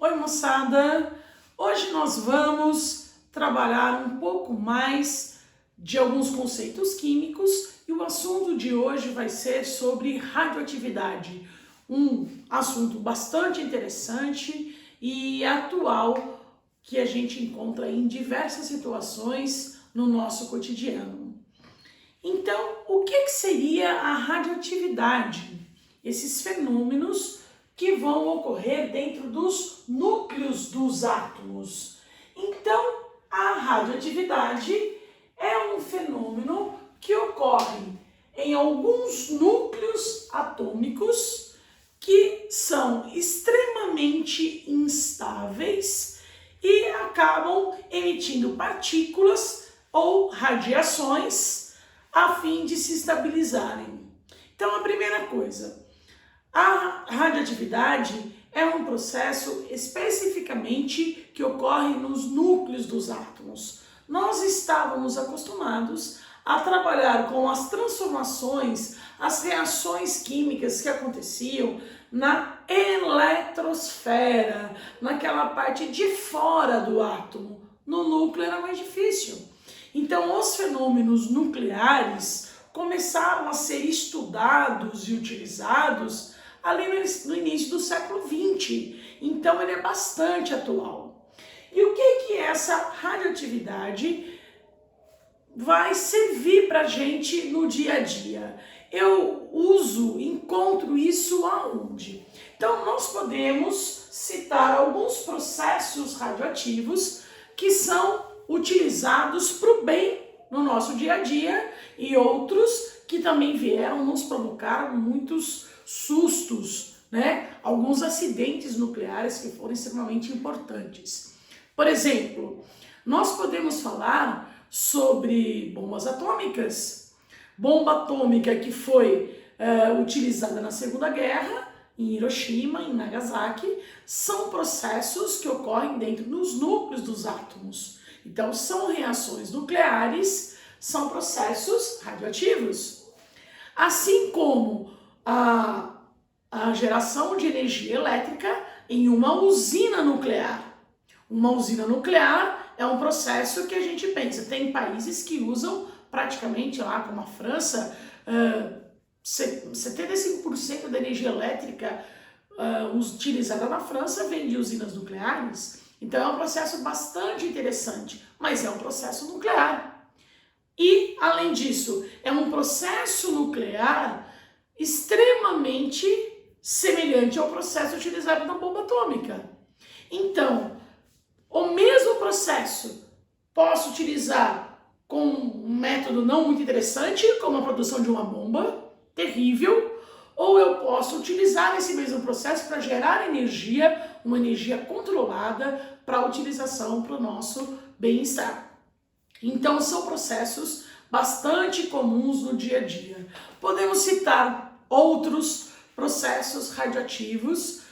Oi, moçada! Hoje nós vamos trabalhar um pouco mais de alguns conceitos químicos e o assunto de hoje vai ser sobre radioatividade, um assunto bastante interessante e atual que a gente encontra em diversas situações no nosso cotidiano. Então, o que seria a radioatividade? Esses fenômenos que vão ocorrer dentro dos núcleos dos átomos. Então, a radioatividade é um fenômeno que ocorre em alguns núcleos atômicos que são extremamente instáveis e acabam emitindo partículas ou radiações a fim de se estabilizarem. Então, a primeira coisa, a radioatividade é um processo especificamente que ocorre nos núcleos dos átomos. Nós estávamos acostumados a trabalhar com as transformações, as reações químicas que aconteciam na eletrosfera, naquela parte de fora do átomo. No núcleo era mais difícil. Então, os fenômenos nucleares começaram a ser estudados e utilizados ali no início do século XX. Então, ele é bastante atual. E o que essa radioatividade vai servir para a gente no dia a dia? Eu encontro isso aonde? Então, nós podemos citar alguns processos radioativos que são utilizados para o bem no nosso dia a dia e outros que também vieram nos provocar muitos sustos, né? Alguns acidentes nucleares que foram extremamente importantes. Por exemplo, nós podemos falar sobre bombas atômicas. Bomba atômica que foi utilizada na Segunda Guerra, em Hiroshima, em Nagasaki, são processos que ocorrem dentro dos núcleos dos átomos. Então, são reações nucleares, são processos radioativos. Assim como a geração de energia elétrica em uma usina nuclear. Uma usina nuclear é um processo que a gente pensa. Tem países que usam praticamente lá, como a França, 75% da energia elétrica utilizada na França vem de usinas nucleares. Então é um processo bastante interessante, mas é um processo nuclear. E, além disso, é um processo nuclear extremamente semelhante ao processo utilizado na bomba atômica. Então, o mesmo processo posso utilizar com um método não muito interessante, como a produção de uma bomba terrível, ou eu posso utilizar esse mesmo processo para gerar energia, uma energia controlada para utilização para o nosso bem-estar. Então, são processos bastante comuns no dia a dia. Podemos citar outros processos radioativos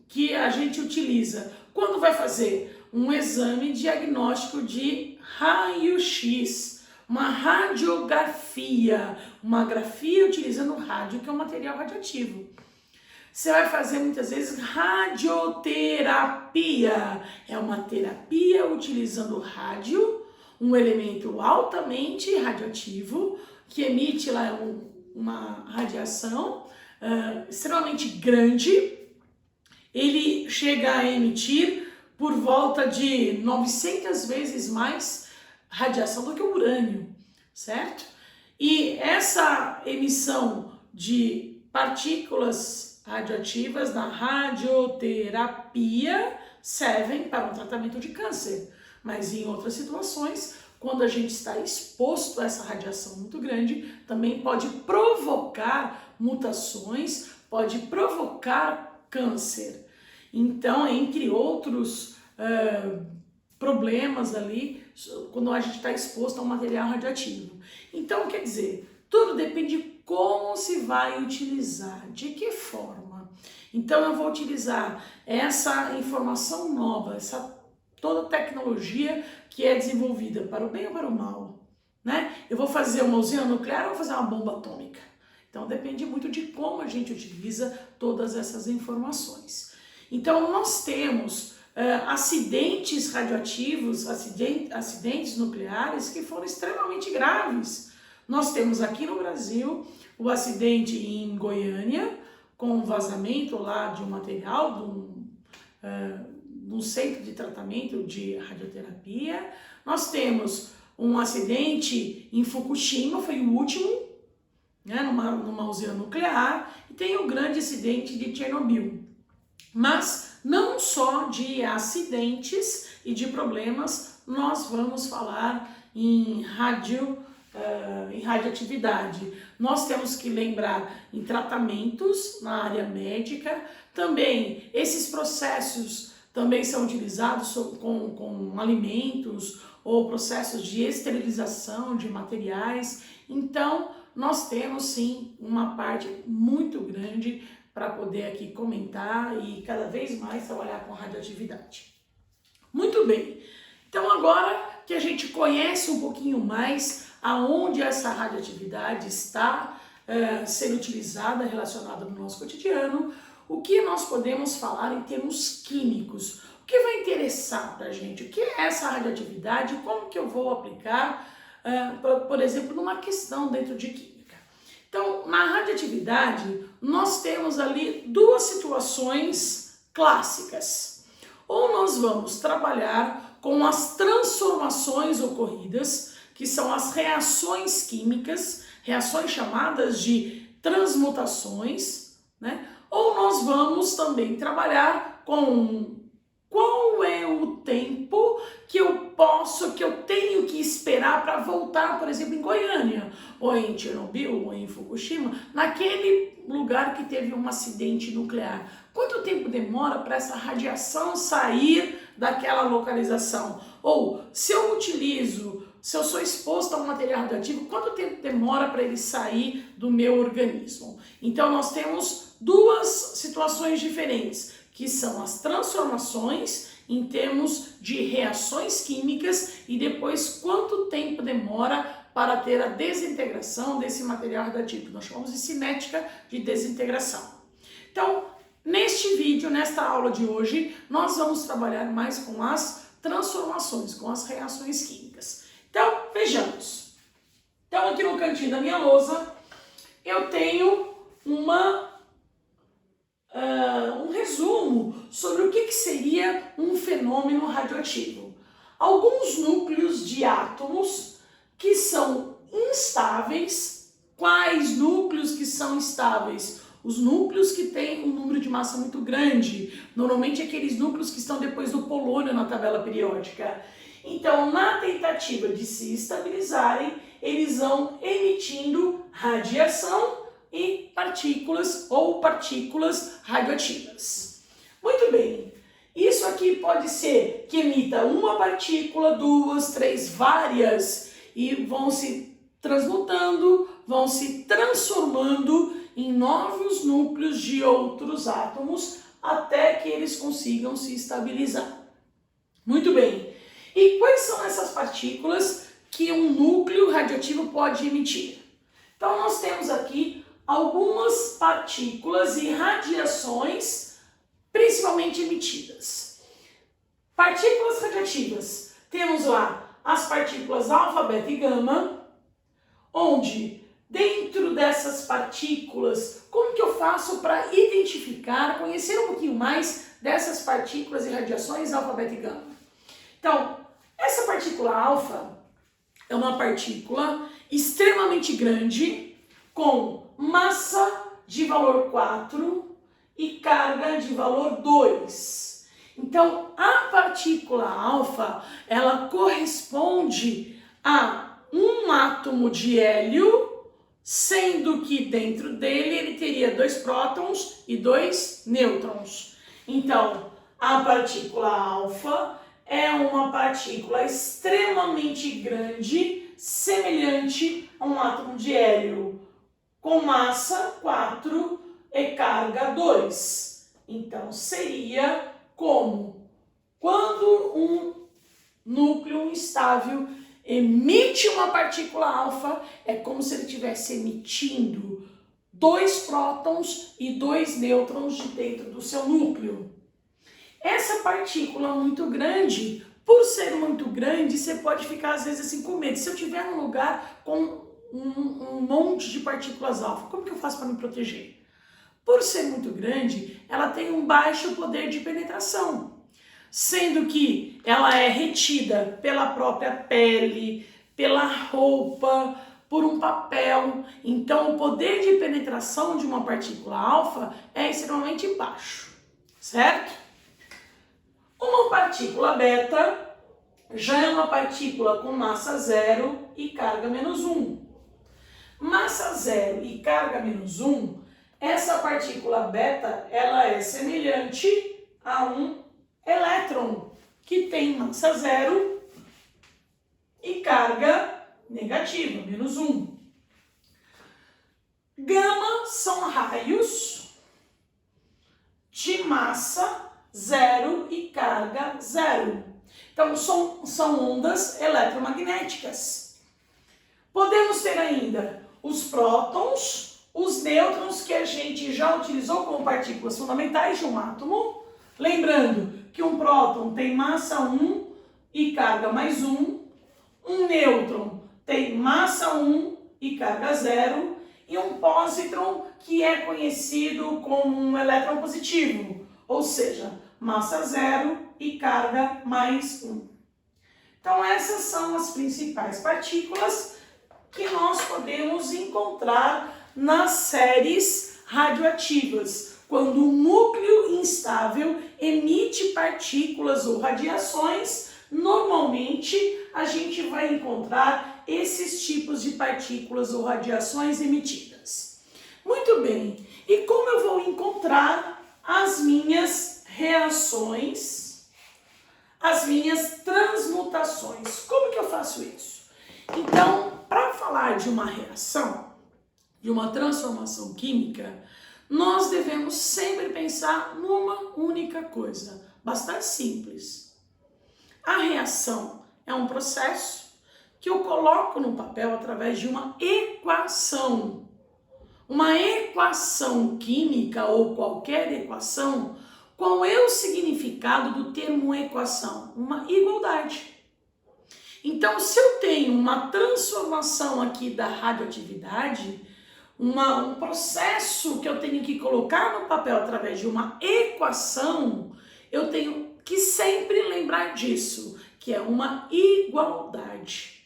que a gente utiliza quando vai fazer um exame diagnóstico de raio-x, uma radiografia, uma grafia utilizando rádio, que é um material radioativo. Você vai fazer muitas vezes radioterapia, é uma terapia utilizando rádio, um elemento altamente radioativo, que emite lá uma radiação extremamente grande. Ele chega a emitir por volta de 900 vezes mais radiação do que o urânio, certo? E essa emissão de partículas radioativas na radioterapia servem para um tratamento de câncer, mas em outras situações, quando a gente está exposto a essa radiação muito grande, também pode provocar mutações, pode provocar câncer. Então, entre outros problemas ali, quando a gente está exposto a um material radioativo. Então, quer dizer, tudo depende de como se vai utilizar, de que forma. Então, eu vou utilizar essa informação nova, toda tecnologia que é desenvolvida para o bem ou para o mal, né? Eu vou fazer uma usina nuclear ou vou fazer uma bomba atômica? Então depende muito de como a gente utiliza todas essas informações. Então nós temos acidentes radioativos, acidentes nucleares que foram extremamente graves. Nós temos aqui no Brasil o acidente em Goiânia, com vazamento lá de um material de um centro de tratamento de radioterapia. Nós temos um acidente em Fukushima, foi o último, né, numa usina nuclear, e tem o grande acidente de Chernobyl. Mas não só de acidentes e de problemas nós vamos falar em radioatividade. Nós temos que lembrar em tratamentos na área médica, também esses processos também são utilizados com alimentos ou processos de esterilização de materiais. Então, nós temos sim uma parte muito grande para poder aqui comentar e cada vez mais trabalhar com radioatividade. Muito bem, então agora que a gente conhece um pouquinho mais aonde essa radioatividade está sendo utilizada, relacionada no nosso cotidiano, o que nós podemos falar em termos químicos? O que vai interessar para a gente? O que é essa radioatividade? Como que eu vou aplicar, por exemplo, numa questão dentro de química? Então, na radioatividade, nós temos ali duas situações clássicas. Ou nós vamos trabalhar com as transformações ocorridas, que são as reações químicas, reações chamadas de transmutações, né? Ou nós vamos também trabalhar com qual é o tempo que eu tenho que esperar para voltar, por exemplo, em Goiânia, ou em Chernobyl, ou em Fukushima, naquele lugar que teve um acidente nuclear. Quanto tempo demora para essa radiação sair daquela localização? Ou se eu sou exposto a um material radioativo, quanto tempo demora para ele sair do meu organismo? Então nós temos duas situações diferentes, que são as transformações em termos de reações químicas e depois quanto tempo demora para ter a desintegração desse material radioativo. Nós chamamos de cinética de desintegração. Então, neste vídeo, nesta aula de hoje, nós vamos trabalhar mais com as transformações, com as reações químicas. Então, vejamos. Então, aqui no cantinho da minha lousa, eu tenho um resumo sobre o que seria um fenômeno radioativo. Alguns núcleos de átomos que são instáveis. Quais núcleos que são instáveis? Os núcleos que têm um número de massa muito grande, normalmente aqueles núcleos que estão depois do polônio na tabela periódica. Então, na tentativa de se estabilizarem, eles vão emitindo radiação e partículas radioativas. Muito bem, isso aqui pode ser que emita uma partícula, duas, três, várias, e vão se transmutando, vão se transformando em novos núcleos de outros átomos até que eles consigam se estabilizar. Muito bem, e quais são essas partículas que um núcleo radioativo pode emitir? Então nós temos aqui algumas partículas e radiações principalmente emitidas. Partículas radioativas. Temos lá as partículas alfa, beta e gama, onde dentro dessas partículas, como que eu faço para identificar, conhecer um pouquinho mais dessas partículas e radiações alfa, beta e gama? Então, essa partícula alfa é uma partícula extremamente grande, com massa de valor 4 e carga de valor 2. Então, a partícula alfa, ela corresponde a um átomo de hélio, sendo que dentro dele ele teria 2 prótons e 2 nêutrons. Então, a partícula alfa é uma partícula extremamente grande, semelhante a um átomo de hélio, com massa 4 e carga 2. Então, seria como quando um núcleo instável emite uma partícula alfa, é como se ele estivesse emitindo 2 prótons e 2 nêutrons de dentro do seu núcleo. Essa partícula muito grande, por ser muito grande, você pode ficar às vezes assim com medo. Se eu estiver num lugar com um monte de partículas alfa, como que eu faço para me proteger? Por ser muito grande, ela tem um baixo poder de penetração, sendo que ela é retida pela própria pele, pela roupa, por um papel. Então, o poder de penetração de uma partícula alfa é extremamente baixo, certo? Uma partícula beta já é uma partícula com massa 0 e carga menos 1. Massa 0 e carga menos 1, essa partícula beta, ela é semelhante a um elétron, que tem massa 0 e carga negativa, menos 1. Gama são raios de massa 0 e carga 0. Então, são ondas eletromagnéticas. Podemos ter ainda os prótons, os nêutrons, que a gente já utilizou como partículas fundamentais de um átomo. Lembrando que um próton tem massa 1 e carga mais 1. Um nêutron tem massa 1 e carga 0. E um pósitron, que é conhecido como um elétron positivo, ou seja, massa 0 e carga mais 1. Então, essas são as principais partículas que nós podemos encontrar nas séries radioativas, quando um núcleo instável emite partículas ou radiações. Normalmente a gente vai encontrar esses tipos de partículas ou radiações emitidas. Muito bem, e como eu vou encontrar as minhas reações, as minhas transmutações? Como que eu faço isso? Então, para falar de uma reação, de uma transformação química, nós devemos sempre pensar numa única coisa, bastante simples. A reação é um processo que eu coloco no papel através de uma equação. Uma equação química ou qualquer equação, qual é o significado do termo equação? Uma igualdade. Então, se eu tenho uma transformação aqui da radioatividade, um processo que eu tenho que colocar no papel através de uma equação, eu tenho que sempre lembrar disso, que é uma igualdade.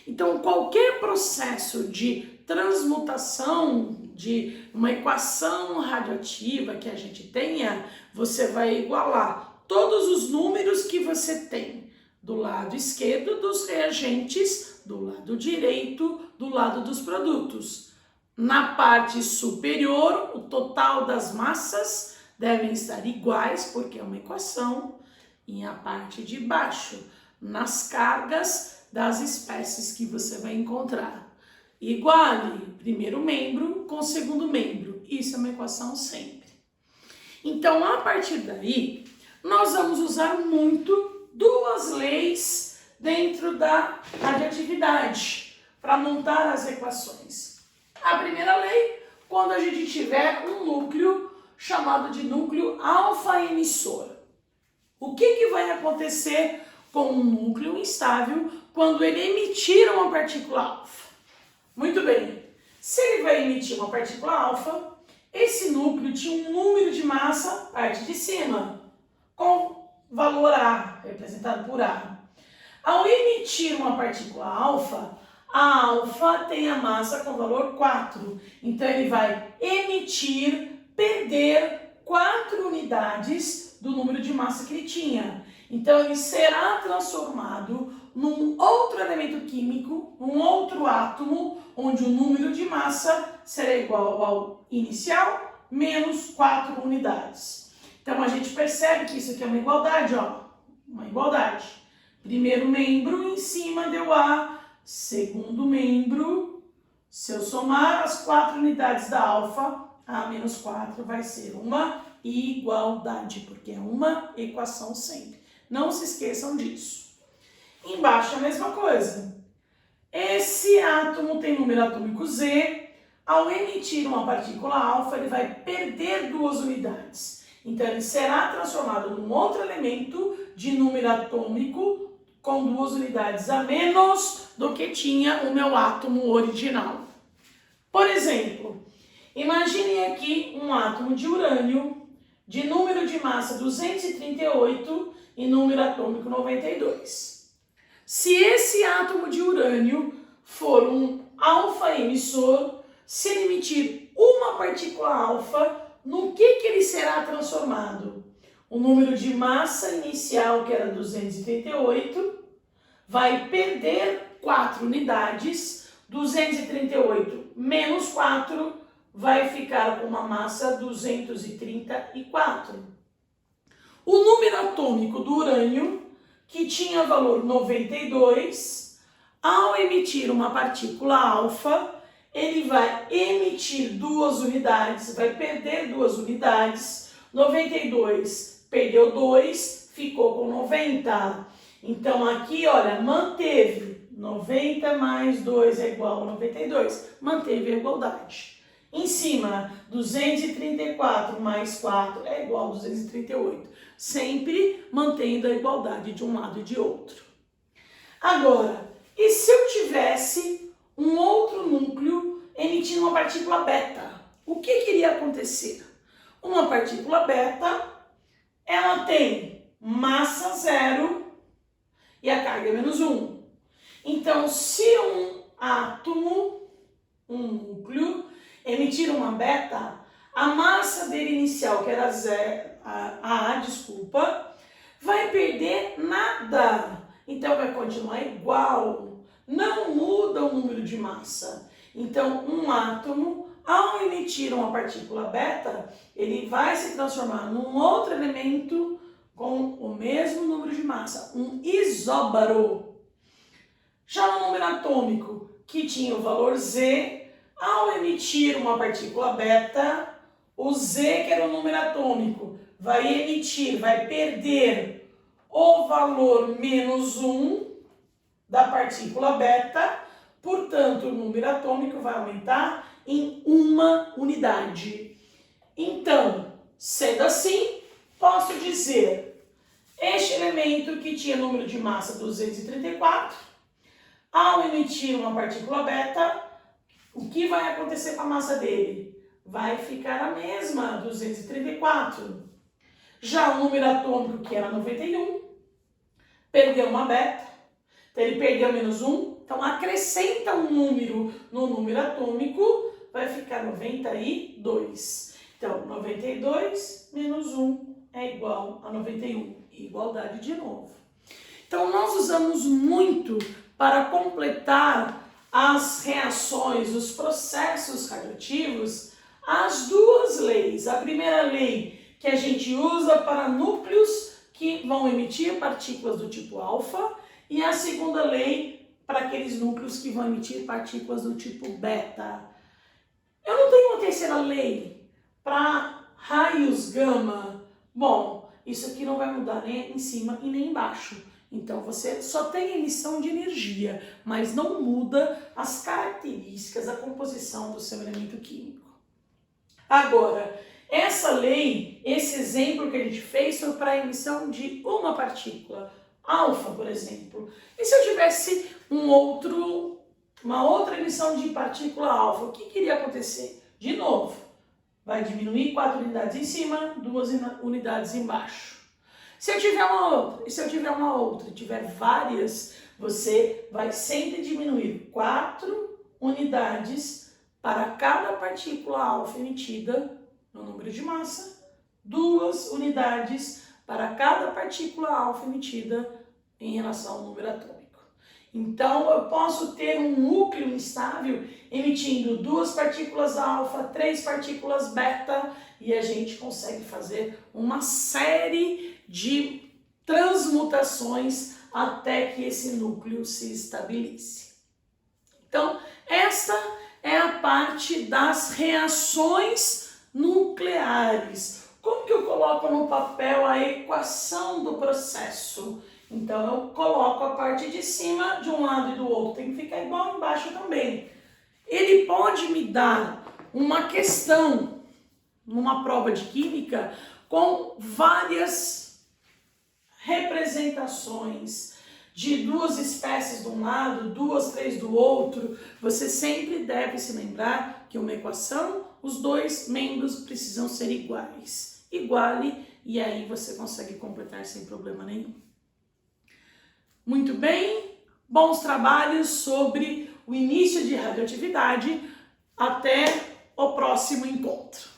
Então, qualquer processo de transmutação de uma equação radioativa que a gente tenha, você vai igualar todos os números que você tem do lado esquerdo dos reagentes, do lado direito, do lado dos produtos. Na parte superior, o total das massas devem estar iguais, porque é uma equação, e a parte de baixo, nas cargas das espécies que você vai encontrar. Iguale primeiro membro com segundo membro. Isso é uma equação sempre. Então, a partir daí, nós vamos usar muito duas leis dentro da radioatividade para montar as equações. A primeira lei, quando a gente tiver um núcleo chamado de núcleo alfa emissor. O que vai acontecer com um núcleo instável quando ele emitir uma partícula alfa? Muito bem, se ele vai emitir uma partícula alfa, esse núcleo tinha um número de massa, parte de cima, com valor A, representado por A. Ao emitir uma partícula alfa, a alfa tem a massa com valor 4. Então, ele vai perder 4 unidades do número de massa que ele tinha. Então, ele será transformado num outro elemento químico, num outro átomo, onde o número de massa será igual ao inicial menos 4 unidades. Então, a gente percebe que isso aqui é uma igualdade, ó. Uma igualdade. Primeiro membro em cima deu A, segundo membro, se eu somar as 4 unidades da alfa, A menos 4 vai ser uma igualdade, porque é uma equação sempre. Não se esqueçam disso. Embaixo a mesma coisa. Esse átomo tem número atômico Z. Ao emitir uma partícula alfa, ele vai perder 2 unidades. Então, ele será transformado num outro elemento de número atômico com 2 unidades a menos do que tinha o meu átomo original. Por exemplo, imaginem aqui um átomo de urânio de número de massa 238 e número atômico 92. Se esse átomo de urânio for um alfa emissor, se ele emitir uma partícula alfa, no que ele será transformado? O número de massa inicial, que era 238, vai perder 4 unidades, 238 menos 4 vai ficar com uma massa 234. O número atômico do urânio, que tinha valor 92, ao emitir uma partícula alfa, ele vai emitir 2 unidades, vai perder 2 unidades, 92 perdeu 2, ficou com 90. Então aqui, olha, manteve 90 mais 2 é igual a 92, manteve a igualdade. Em cima, 234 mais 4 é igual a 238, sempre mantendo a igualdade de um lado e de outro. Agora, e se eu tivesse um outro núcleo emitindo uma partícula beta? O que iria acontecer? Uma partícula beta, ela tem massa 0 e a carga é menos 1. Então, se um átomo, um núcleo, emitir uma beta, a massa dele inicial, que era vai perder nada. Então, vai continuar igual. Não muda o número de massa. Então, um átomo, ao emitir uma partícula beta, ele vai se transformar num outro elemento com o mesmo número de massa, um isóbaro. Já no número atômico, que tinha o valor Z, ao emitir uma partícula beta, o Z, que era o número atômico, vai perder o valor menos 1 da partícula beta, portanto, o número atômico vai aumentar em 1 unidade. Então, sendo assim, posso dizer, este elemento que tinha número de massa 234, ao emitir uma partícula beta, o que vai acontecer com a massa dele? Vai ficar a mesma, 234. Já o número atômico, que era 91, perdeu uma beta, então ele perdeu menos 1, então acrescenta um número no número atômico, vai ficar 92. Então, 92 menos 1 é igual a 91, igualdade de novo. Então, nós usamos muito para completar as reações, os processos radioativos, as 2 leis. A primeira lei que a gente usa para núcleos que vão emitir partículas do tipo alfa e a segunda lei para aqueles núcleos que vão emitir partículas do tipo beta. Eu não tenho uma terceira lei para raios gama. Bom, isso aqui não vai mudar nem em cima e nem embaixo. Então, você só tem emissão de energia, mas não muda as características, a composição do seu elemento químico. Agora, essa lei, esse exemplo que a gente fez foi para a emissão de uma partícula, alfa, por exemplo. E se eu tivesse uma outra emissão de partícula alfa, o que iria acontecer? De novo, vai diminuir 4 unidades em cima, 2 unidades embaixo. Se eu tiver uma outra, tiver várias, você vai sempre diminuir 4 unidades para cada partícula alfa emitida no número de massa, 2 unidades para cada partícula alfa emitida em relação ao número atômico. Então, eu posso ter um núcleo instável emitindo 2 partículas alfa, 3 partículas beta, e a gente consegue fazer uma série de transmutações até que esse núcleo se estabilize. Então, esta é a parte das reações nucleares. Como que eu coloco no papel a equação do processo? Então, eu coloco a parte de cima de um lado e do outro, tem que ficar igual embaixo também. Ele pode me dar uma questão numa prova de química com várias representações de duas espécies de um lado, duas, três do outro, você sempre deve se lembrar que uma equação, os dois membros precisam ser iguais. Iguale, e aí você consegue completar sem problema nenhum. Muito bem, bons trabalhos sobre o início de radioatividade. Até o próximo encontro.